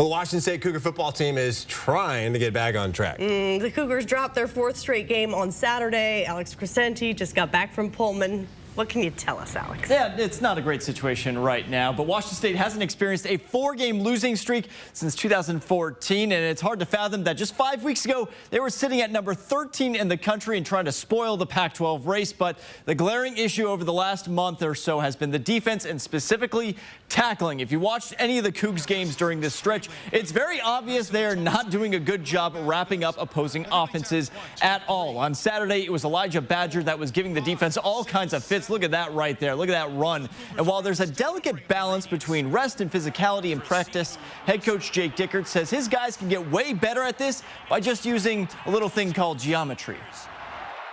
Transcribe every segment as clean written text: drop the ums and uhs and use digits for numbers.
Well, the Washington State Cougar football team is trying to get back on track. The Cougars dropped their fourth straight game on Saturday. Alex Crescenti just got back from Pullman. What can you tell us, Alex? Yeah, it's not a great situation right now, but Washington State hasn't experienced a 4-game losing streak since 2014, and it's hard to fathom that just 5 weeks ago, they were sitting at number 13 in the country and trying to spoil the Pac-12 race. But the glaring issue over the last month or so has been the defense and specifically tackling. If you watched any of the Cougs games during this stretch, it's very obvious they are not doing a good job wrapping up opposing offenses at all. On Saturday, it was Elijah Badger that was giving the defense all kinds of fits. Look at that right there. Look at that run. And while there's a delicate balance between rest and physicality in practice, head coach Jake Dickert says his guys can get way better at this by just using a little thing called geometry.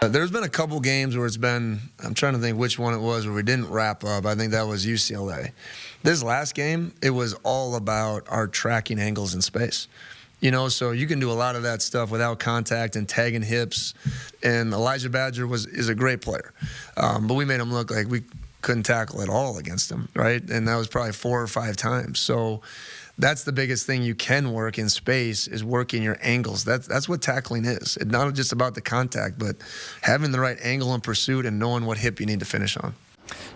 There's been a couple games where it's been, I'm trying to think which one it was where we didn't wrap up. I think that was UCLA. This last game, it was all about our tracking angles in space. You know, so you can do a lot of that stuff without contact and tagging hips. And Elijah Badger is a great player. But we made him look like we couldn't tackle at all against him, right? And that was probably 4 or 5 times. So that's the biggest thing you can work in space is working your angles. That's what tackling is. It's not just about the contact, but having the right angle in pursuit and knowing what hip you need to finish on.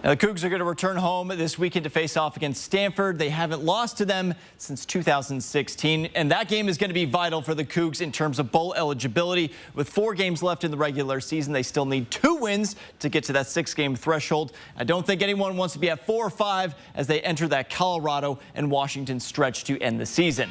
Now, the Cougs are going to return home this weekend to face off against Stanford. They haven't lost to them since 2016, and that game is going to be vital for the Cougs in terms of bowl eligibility. With 4 games left in the regular season, they still need 2 wins to get to that 6-game threshold. I don't think anyone wants to be at 4 or 5 as they enter that Colorado and Washington stretch to end the season.